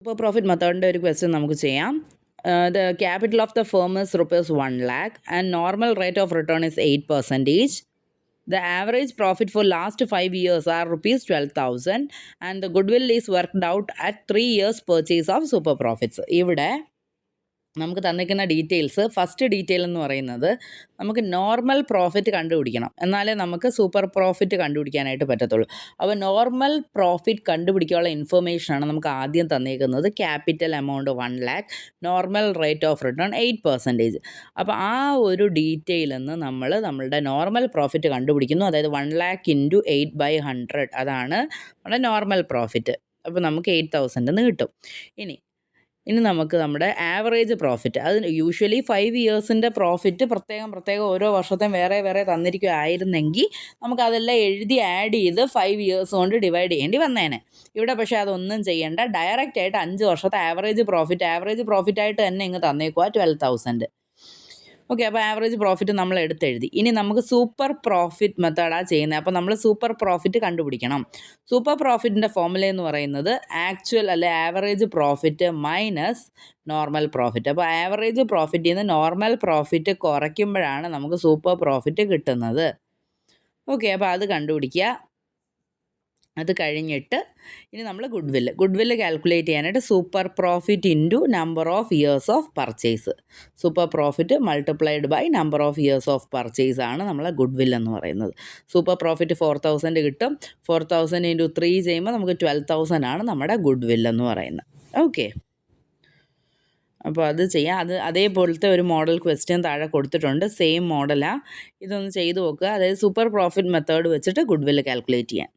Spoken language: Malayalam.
സൂപ്പർ പ്രോഫിറ്റ് മെത്തേഡിൻ്റെ ഒരു ക്വസ്റ്റ്യൻ നമുക്ക് ചെയ്യാം. The capital of the firm is rupees 1 lakh and normal rate of return is 8%. The average profit for last 5 years are rupees 12,000 and the goodwill is worked out at 3 years purchase of super profits. ഇവിടെ നമുക്ക് തന്നിരിക്കുന്ന ഡീറ്റെയിൽസ്, ഫസ്റ്റ് ഡീറ്റെയിൽ എന്ന് പറയുന്നത് നമുക്ക് നോർമൽ പ്രോഫിറ്റ് കണ്ടുപിടിക്കണം, എന്നാലേ നമുക്ക് സൂപ്പർ പ്രോഫിറ്റ് കണ്ടുപിടിക്കാനായിട്ട് പറ്റത്തുള്ളൂ. അപ്പോൾ നോർമൽ പ്രോഫിറ്റ് കണ്ടുപിടിക്കാനുള്ള ഇൻഫർമേഷനാണ് നമുക്ക് ആദ്യം തന്നിരിക്കുന്നത്. Capital amount 1 lakh, normal rate of return 8%. അപ്പോൾ ആ ഒരു ഡീറ്റെയിൽ നിന്ന് നമ്മളുടെ നോർമൽ പ്രോഫിറ്റ് കണ്ടുപിടിക്കുന്നു. അതായത് 1 lakh ഇൻറ്റു 8/100 അതാണ് നമ്മുടെ നോർമൽ പ്രോഫിറ്റ്. അപ്പോൾ നമുക്ക് 8,000 എന്ന് കിട്ടും. ഇനി നമുക്ക് നമ്മുടെ ആവറേജ് പ്രോഫിറ്റ്, അത് യൂഷ്വലി 5 ഇയേഴ്സിൻ്റെ പ്രോഫിറ്റ് പ്രത്യേകം ഓരോ വർഷത്തെയും വേറെ തന്നിരിക്കുകയായിരുന്നെങ്കിൽ നമുക്കതെല്ലാം എഴുതി ആഡ് ചെയ്ത് 5 ഇയേഴ്സ് കൊണ്ട് ഡിവൈഡ് ചെയ്യേണ്ടി വന്നേനെ. ഇവിടെ പക്ഷേ അതൊന്നും ചെയ്യേണ്ട, ഡയറക്റ്റായിട്ട് 5 വർഷത്തെ ആവറേജ് പ്രോഫിറ്റായിട്ട് തന്നെ ഇങ്ങ് തന്നേക്കുക 12,000. ഓക്കെ, അപ്പോൾ ആവറേജ് പ്രോഫിറ്റ് നമ്മൾ എടുത്തെഴുതി. ഇനി നമുക്ക് സൂപ്പർ പ്രോഫിറ്റ് മെത്തേഡാണ് ചെയ്യുന്നത്. അപ്പോൾ നമ്മൾ സൂപ്പർ പ്രോഫിറ്റ് കണ്ടുപിടിക്കണം. സൂപ്പർ പ്രോഫിറ്റിൻ്റെ ഫോർമുല എന്ന് പറയുന്നത് ആക്ച്വൽ അല്ലെ average profit minus normal profit. അപ്പോൾ ആവറേജ് പ്രോഫിറ്റിൽ നിന്ന് നോർമൽ പ്രോഫിറ്റ് കുറയ്ക്കുമ്പോഴാണ് നമുക്ക് സൂപ്പർ പ്രോഫിറ്റ് കിട്ടുന്നത്. ഓക്കെ, അപ്പോൾ അത് കണ്ടുപിടിക്കുക. അത് കഴിഞ്ഞിട്ട് ഇനി നമ്മൾ ഗുഡ് വില്ല് കാൽക്കുലേറ്റ് ചെയ്യാനായിട്ട് super profit into number of years of purchase, super profit multiplied by number of years of purchase ആണ് നമ്മളെ ഗുഡ് വില്ല് എന്ന് പറയുന്നത്. സൂപ്പർ പ്രോഫിറ്റ് 4,000 കിട്ടും. 4,000 ഇൻറ്റു 3 ചെയ്യുമ്പോൾ നമുക്ക് 12,000 ആണ് നമ്മുടെ ഗുഡ് വില്ല് എന്ന് പറയുന്നത്. ഓക്കെ, അപ്പോൾ അത് ചെയ്യാം. അതേപോലത്തെ ഒരു മോഡൽ ക്വസ്റ്റ്യൻ താഴെ കൊടുത്തിട്ടുണ്ട്, സെയിം മോഡലാണ്. ഇതൊന്ന് ചെയ്ത് നോക്കുക. അതായത് സൂപ്പർ പ്രോഫിറ്റ് മെത്തേഡ് വെച്ചിട്ട് ഗുഡ് വില്ല് കാൽക്കുലേറ്റ് ചെയ്യാൻ.